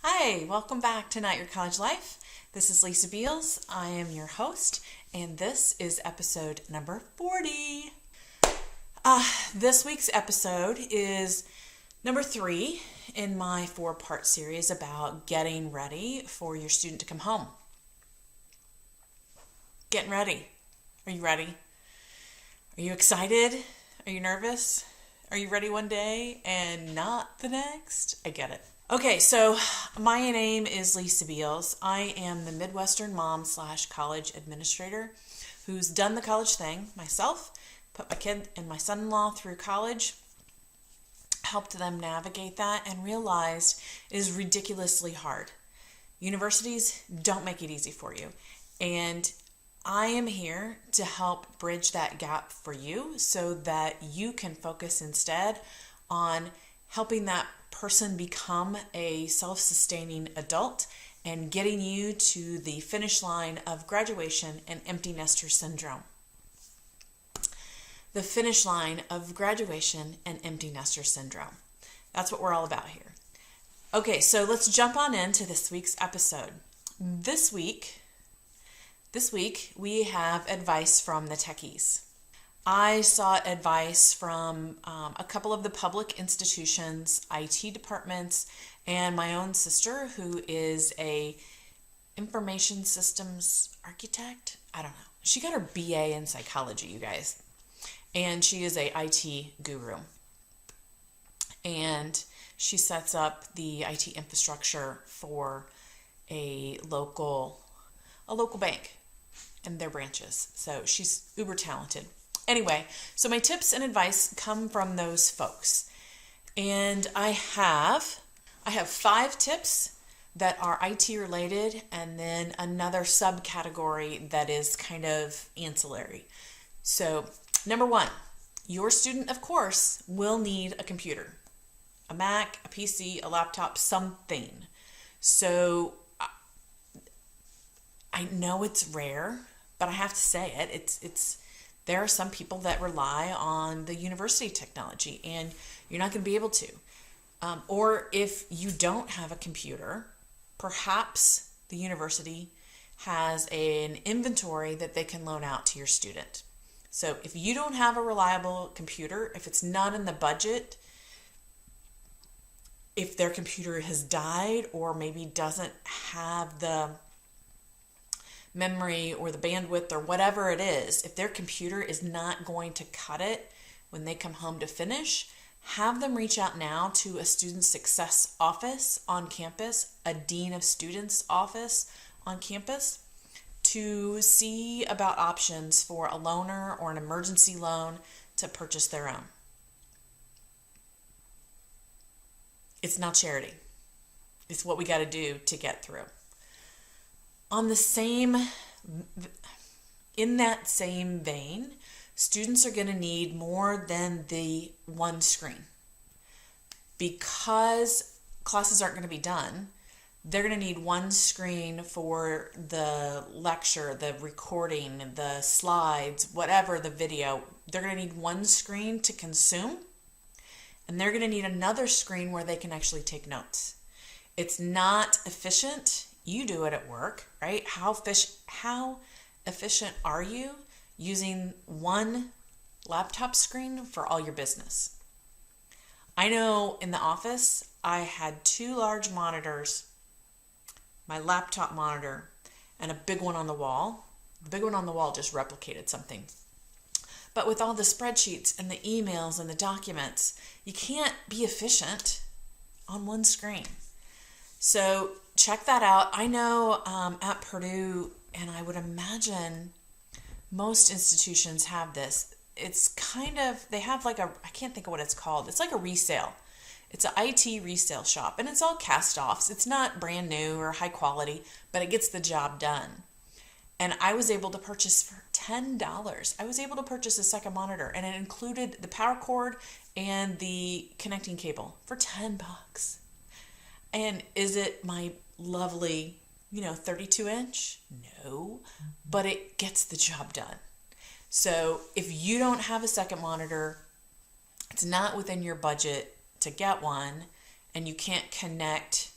Hi, welcome back to Not Your College Life. This is Lisa Beals. I am your host, and this is episode number 40. This week's episode is number 3 in my 4-part series about getting ready for your student to come home. Getting ready. Are you ready? Are you excited? Are you nervous? Are you ready one day and not the next? I get it. Okay, so my name is Lisa Beals. I am the Midwestern mom / college administrator who's done the college thing myself, put my kid and my son-in-law through college, helped them navigate that, and realized it is ridiculously hard. Universities don't make it easy for you. And I am here to help bridge that gap for you so that you can focus instead on helping that person become a self-sustaining adult and getting you to the finish line of graduation and empty nester syndrome. The finish line of graduation and empty nester syndrome. That's what we're all about here. Okay, so let's jump on into this week's episode. This week we have advice from the Techies. I sought advice from a couple of the public institutions, IT departments, and my own sister, who is a information systems architect. I don't know. She got her BA in psychology, you guys. And she is a IT guru. And she sets up the IT infrastructure for a local bank and their branches. So she's uber talented. Anyway, so my tips and advice come from those folks. And I have 5 tips that are IT related and then another subcategory that is kind of ancillary. So, number 1, your student, of course, will need a computer, a Mac, a PC, a laptop, something. So, I know it's rare, but I have to say it. There are some people that rely on the university technology, and you're not going to be able to. Or if you don't have a computer, perhaps the university has an inventory that they can loan out to your student. So if you don't have a reliable computer, if it's not in the budget, if their computer has died or maybe doesn't have the memory or the bandwidth or whatever it is, if their computer is not going to cut it when they come home to finish, have them reach out now to a student success office on campus, a dean of students office on campus, to see about options for a loaner or an emergency loan to purchase their own. It's not charity. It's what we got to do to get through. In that same vein, students are going to need more than the one screen. Because classes aren't going to be done, they're going to need one screen for the lecture, the recording, the slides, whatever the video. They're going to need one screen to consume, and they're going to need another screen where they can actually take notes. It's not efficient. You do it at work, right? How efficient are you using one laptop screen for all your business? I know in the office, I had 2 large monitors, my laptop monitor, and a big one on the wall. The big one on the wall just replicated something. But with all the spreadsheets and the emails and the documents, you can't be efficient on one screen. So check that out. I know at Purdue, and I would imagine most institutions have this. It's kind of, they have like I can't think of what it's called. It's like a resale. It's an IT resale shop, and it's all cast offs. It's not brand new or high quality, but it gets the job done. And I was able to purchase for $10. I was able to purchase a second monitor, and it included the power cord and the connecting cable for $10. And is it my lovely, 32 inch? No, but it gets the job done. So if you don't have a second monitor, it's not within your budget to get one, and you can't connect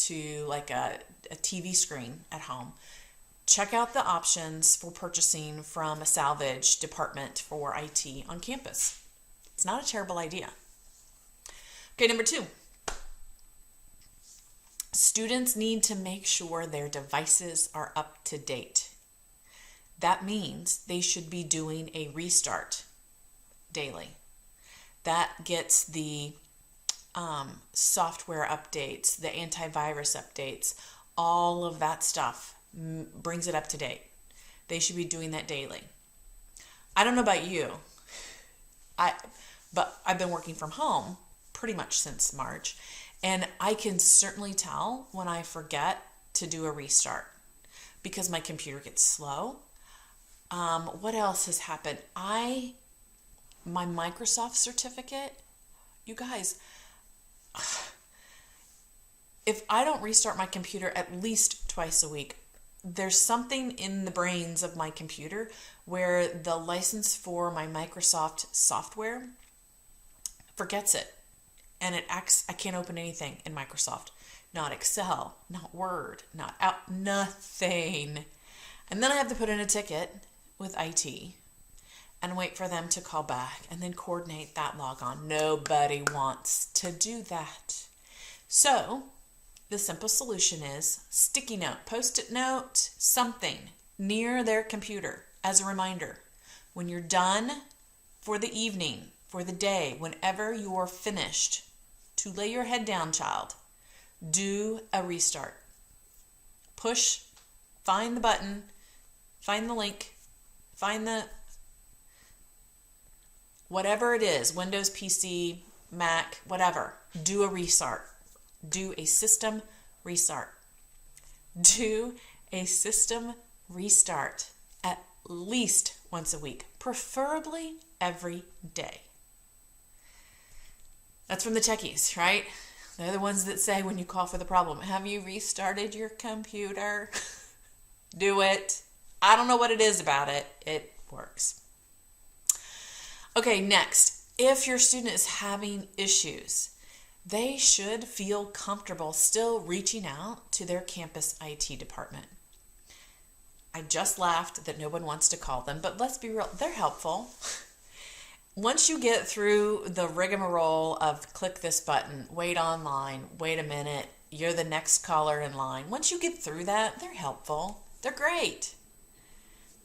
to like a TV screen at home, check out the options for purchasing from a salvage department for IT on campus. It's not a terrible idea. Okay, number 2. Students need to make sure their devices are up to date. That means they should be doing a restart daily. That gets the software updates, the antivirus updates, all of that stuff brings it up to date. They should be doing that daily. I don't know about you, but I've been working from home pretty much since March, and I can certainly tell when I forget to do a restart because my computer gets slow. What else has happened? My Microsoft certificate, you guys, if I don't restart my computer at least twice a week, there's something in the brains of my computer where the license for my Microsoft software forgets it. And I can't open anything in Microsoft. Not Excel, not Word, not out, nothing. And then I have to put in a ticket with IT and wait for them to call back and then coordinate that logon. Nobody wants to do that. So the simple solution is sticky note, post-it note, something near their computer as a reminder. When you're done for the evening, for the day, whenever you're finished, to lay your head down, child, do a restart. Push, find the button, find the link, find the whatever it is, Windows, PC, Mac, whatever. Do a restart. Do a system restart. Do a system restart at least once a week, preferably every day. That's from the Techies, right? They're the ones that say when you call for the problem, have you restarted your computer? Do it. I don't know what it is about it. It works. Okay, next. If your student is having issues, they should feel comfortable still reaching out to their campus IT department. I just laughed that no one wants to call them, but let's be real, they're helpful. Once you get through the rigmarole of click this button, wait online, wait a minute, you're the next caller in line. Once you get through that, they're helpful. They're great.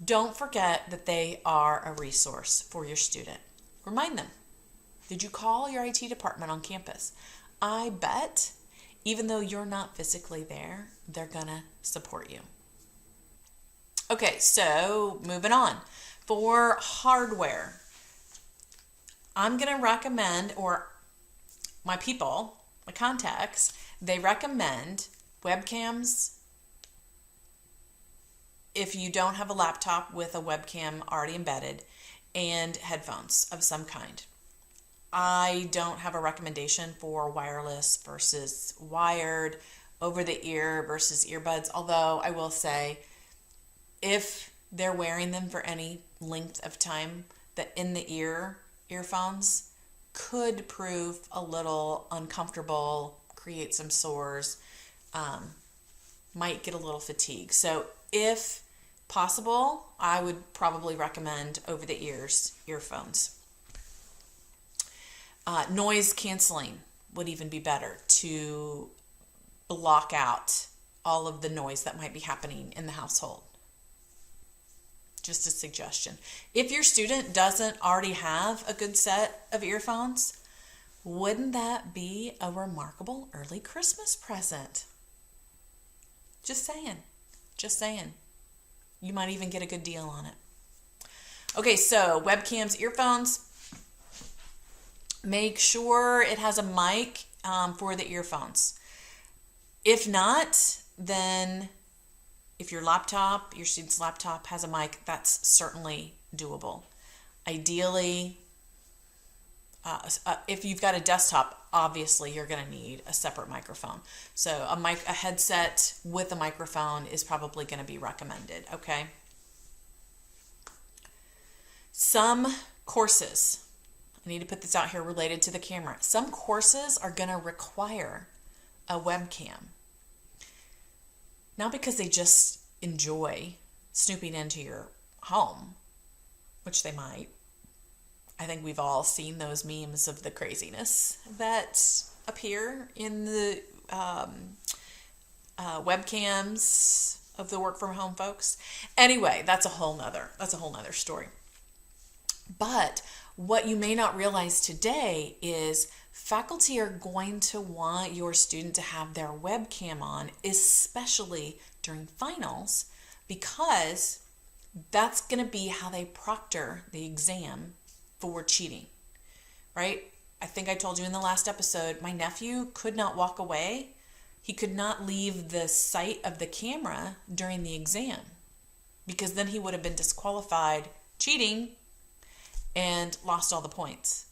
Don't forget that they are a resource for your student. Remind them. Did you call your IT department on campus? I bet, even though you're not physically there, they're going to support you. Okay, so moving on. For hardware, I'm going to recommend, or my people, my contacts, they recommend webcams if you don't have a laptop with a webcam already embedded, and headphones of some kind. I don't have a recommendation for wireless versus wired, over the ear versus earbuds, although I will say if they're wearing them for any length of time, the in the ear earphones could prove a little uncomfortable, create some sores, might get a little fatigue. So if possible, I would probably recommend over the ears earphones. Noise canceling would even be better to block out all of the noise that might be happening in the household. Just a suggestion. If your student doesn't already have a good set of earphones, wouldn't that be a remarkable early Christmas present? Just saying. Just saying. You might even get a good deal on it. Okay, so webcams, earphones. Make sure it has a mic for the earphones. If not, then if your student's laptop has a mic, that's certainly doable. Ideally, if you've got a desktop, obviously you're going to need a separate microphone. So a headset with a microphone is probably going to be recommended, okay? Some courses, I need to put this out here related to the camera. Some courses are going to require a webcam. Not because they just enjoy snooping into your home, which they might. I think we've all seen those memes of the craziness that appear in the webcams of the work from home folks. Anyway, that's a whole nother story. But what you may not realize today is faculty are going to want your student to have their webcam on, especially during finals, because that's going to be how they proctor the exam for cheating, right? I think I told you in the last episode, my nephew could not walk away. He could not leave the sight of the camera during the exam because then he would have been disqualified cheating and lost all the points.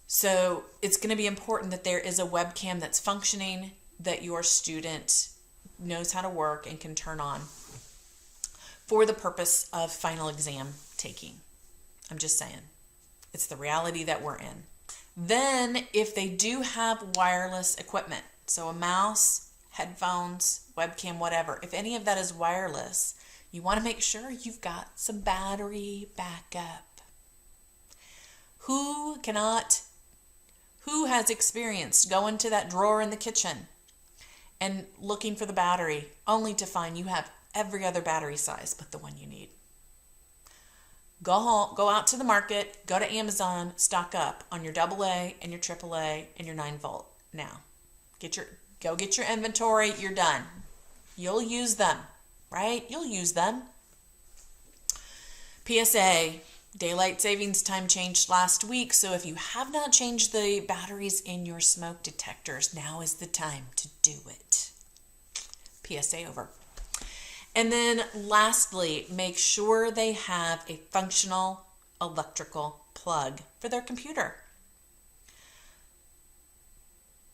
So it's going to be important that there is a webcam that's functioning, that your student knows how to work and can turn on for the purpose of final exam taking. I'm just saying. It's the reality that we're in. Then if they do have wireless equipment, so a mouse, headphones, webcam, whatever, if any of that is wireless, you want to make sure you've got some battery backup. Who has experienced going to that drawer in the kitchen and looking for the battery only to find you have every other battery size but the one you need? Go home, go out to the market, go to Amazon, stock up on your AA and your AAA and your 9-volt now. Go get your inventory, you're done. You'll use them, right? You'll use them. PSA, daylight savings time changed last week, so if you have not changed the batteries in your smoke detectors, now is the time to do it. PSA over. And then lastly, make sure they have a functional electrical plug for their computer.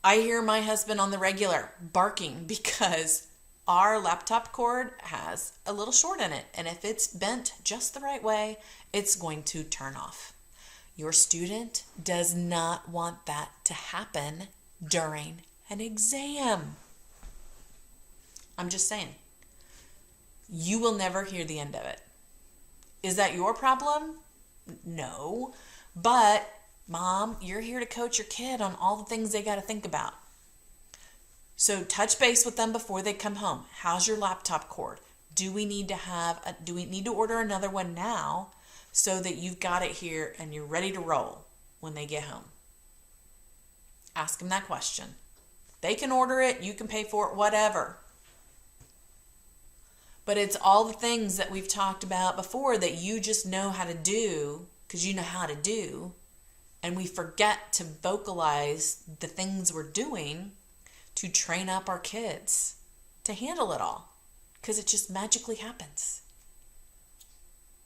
I hear my husband on the regular barking because our laptop cord has a little short in it, and if it's bent just the right way, it's going to turn off. Your student does not want that to happen during an exam. I'm just saying. You will never hear the end of it. Is that your problem? No. But, Mom, you're here to coach your kid on all the things they got to think about. So touch base with them before they come home. How's your laptop cord? Do we need to order another one now so that you've got it here and you're ready to roll when they get home? Ask them that question. They can order it, you can pay for it, whatever. But it's all the things that we've talked about before that you just know how to do because you know how to do. And we forget to vocalize the things we're doing to train up our kids to handle it all because it just magically happens.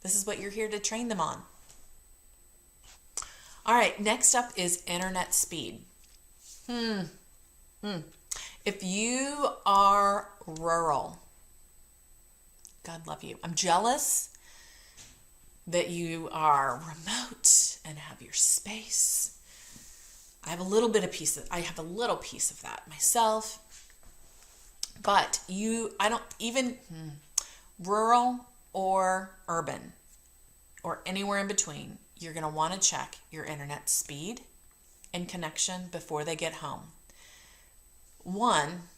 This is what you're here to train them on. All right, next up is internet speed. If you are rural, God love you. I'm jealous that you are remote and have your space. I have a little piece of that myself. But rural or urban or anywhere in between, you're going to want to check your internet speed and connection before they get home. One,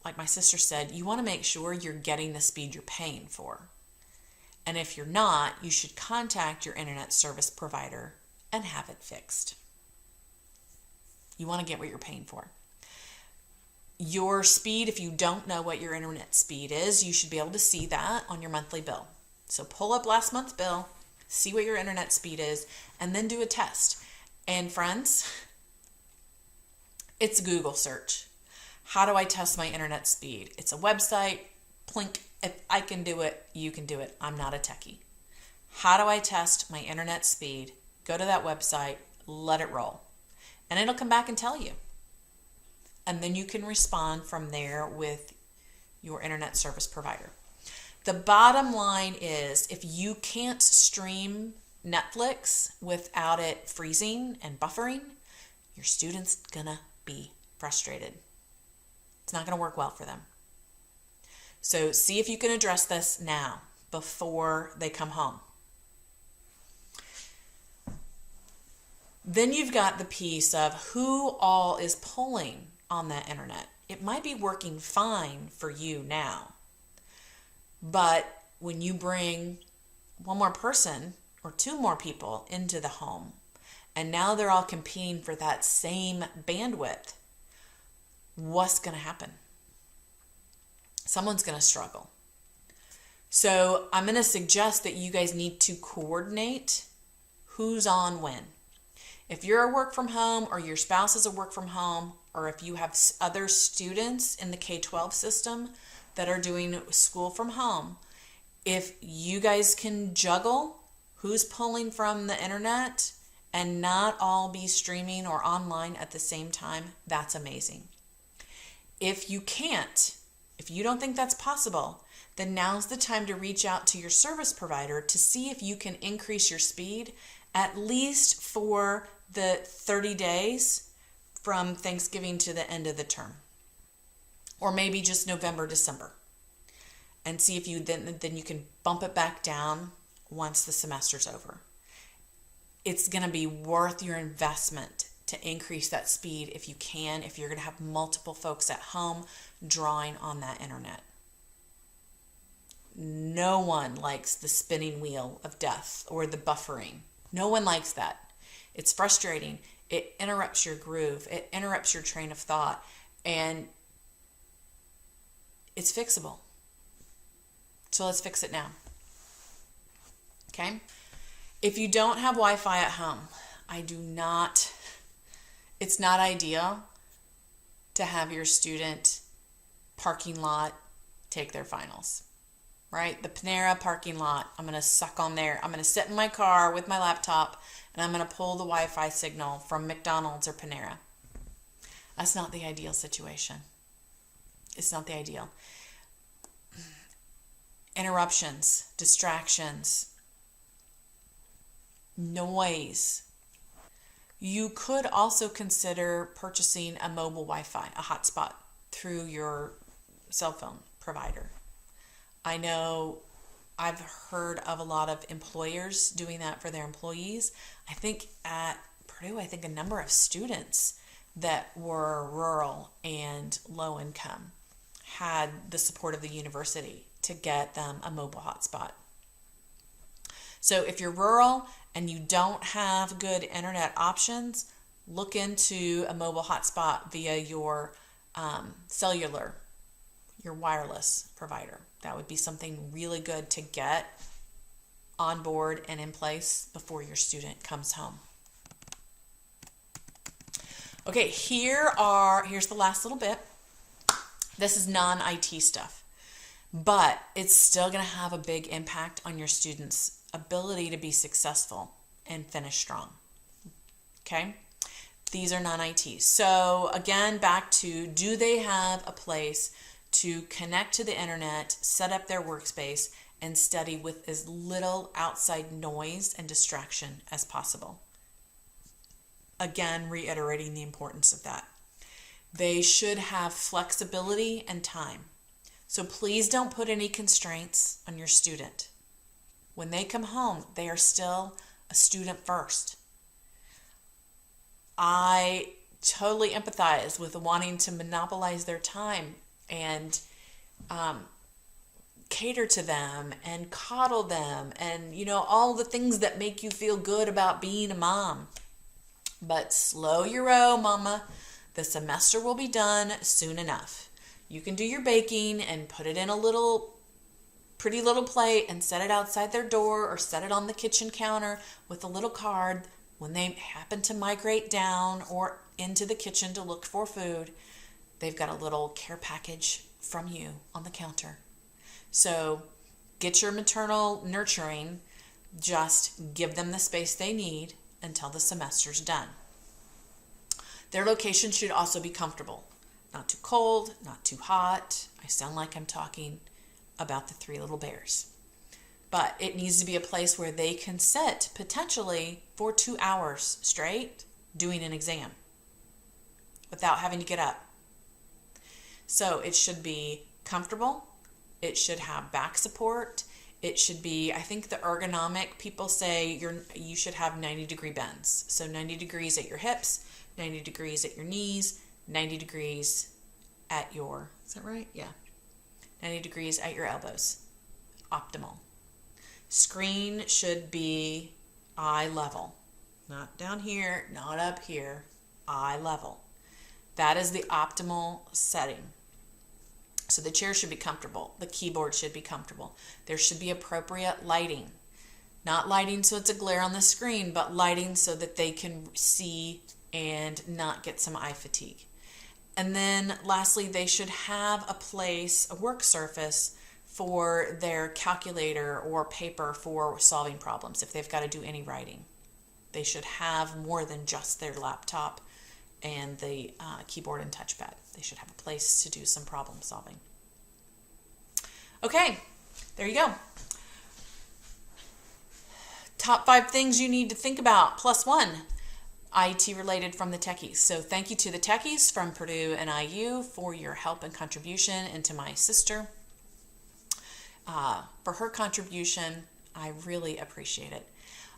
like my sister said, you want to make sure you're getting the speed you're paying for. And if you're not, you should contact your internet service provider and have it fixed. You want to get what you're paying for. Your speed, if you don't know what your internet speed is, you should be able to see that on your monthly bill. So pull up last month's bill, see what your internet speed is, and then do a test. And friends, it's a Google search. How do I test my internet speed? It's a website. Plink. If I can do it, you can do it. I'm not a techie. How do I test my internet speed? Go to that website, let it roll. And it'll come back and tell you. And then you can respond from there with your internet service provider. The bottom line is if you can't stream Netflix without it freezing and buffering, your student's gonna be frustrated. It's not going to work well for them. So see if you can address this now before they come home. Then you've got the piece of who all is pulling on that internet. It might be working fine for you now, but when you bring one more person or two more people into the home, and now they're all competing for that same bandwidth, what's going to happen? Someone's going to struggle. So I'm going to suggest that you guys need to coordinate who's on when. If you're a work from home, or your spouse is a work from home, or if you have other students in the K-12 system that are doing school from home, if you guys can juggle who's pulling from the internet and not all be streaming or online at the same time, that's amazing. If you can't, if you don't think that's possible, then now's the time to reach out to your service provider to see if you can increase your speed at least for the 30 days from Thanksgiving to the end of the term, or maybe just November, December, and see if you then you can bump it back down once the semester's over. It's going to be worth your investment to increase that speed if you can, if you're going to have multiple folks at home drawing on that internet. No one likes the spinning wheel of death or the buffering. No one likes that. It's frustrating. It interrupts your groove. It interrupts your train of thought. And it's fixable. So let's fix it now. Okay? If you don't have Wi-Fi at home, it's not ideal to have your student parking lot take their finals. Right? The Panera parking lot. I'm going to suck on there. I'm going to sit in my car with my laptop and I'm going to pull the Wi-Fi signal from McDonald's or Panera. That's not the ideal situation. It's not the ideal. Interruptions, distractions, noise. You could also consider purchasing a mobile Wi-Fi, a hotspot through your cell phone provider. I know I've heard of a lot of employers doing that for their employees. I think at Purdue, a number of students that were rural and low income had the support of the university to get them a mobile hotspot. So if you're rural and you don't have good internet options, look into a mobile hotspot via your cellular, your wireless provider. That would be something really good to get on board and in place before your student comes home. Okay, here's the last little bit. This is non-IT stuff, but it's still going to have a big impact on your students' ability to be successful and finish strong. Okay? These are non-IT. So again, back to, do they have a place to connect to the internet, set up their workspace, and study with as little outside noise and distraction as possible? Again, reiterating the importance of that. They should have flexibility and time. So please don't put any constraints on your student. When they come home, they are still a student first. I totally empathize with wanting to monopolize their time and cater to them and coddle them and, all the things that make you feel good about being a mom. But slow your roll, mama. The semester will be done soon enough. You can do your baking and put it in a pretty little plate and set it outside their door or set it on the kitchen counter with a little card. When they happen to migrate down or into the kitchen to look for food, they've got a little care package from you on the counter. So get your maternal nurturing. Just give them the space they need until the semester's done. Their location should also be comfortable. Not too cold, not too hot. I sound like I'm talking about the Three Little Bears. But it needs to be a place where they can sit potentially for 2 hours straight doing an exam without having to get up. So it should be comfortable, It should have back support. It should be, I think the ergonomic people say you should have 90-degree bends. So 90 degrees at your hips, 90 degrees at your knees, 90 degrees at your, is that right? Yeah. 90 degrees at your elbows. Optimal. Screen should be eye level. Not down here, not up here, eye level. That is the optimal setting. So the chair should be comfortable. The keyboard should be comfortable. There should be appropriate lighting. Not lighting so it's a glare on the screen, but lighting so that they can see and not get some eye fatigue. And then lastly, they should have a place, a work surface for their calculator or paper for solving problems if they've got to do any writing. They should have more than just their laptop and the keyboard and touchpad. They should have a place to do some problem solving. Okay, there you go. Top 5 things you need to think about, +1, IT related from the Techies. So thank you to the Techies from Purdue and IU for your help and contribution, and to my sister for her contribution. I really appreciate it.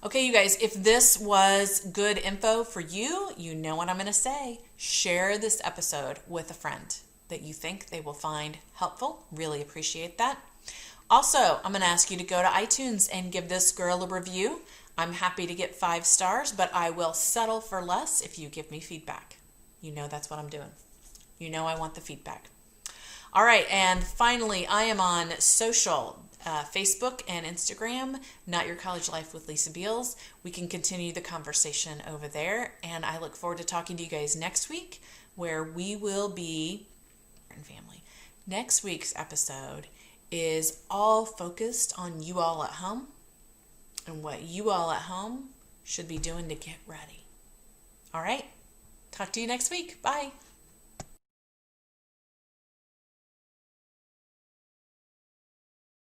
Okay, you guys, if this was good info for you, you know what I'm going to say. Share this episode with a friend that you think they will find helpful. Really appreciate that. Also, I'm going to ask you to go to iTunes and give this girl a review. I'm happy to get 5 stars, but I will settle for less if you give me feedback. You know that's what I'm doing. You know I want the feedback. All right, and finally, I am on social, Facebook and Instagram, Not Your College Life with Lisa Beals. We can continue the conversation over there, and I look forward to talking to you guys next week, where we will be family. Next week's episode is all focused on you all at home and what you all at home should be doing to get ready. All right, talk to you next week. Bye.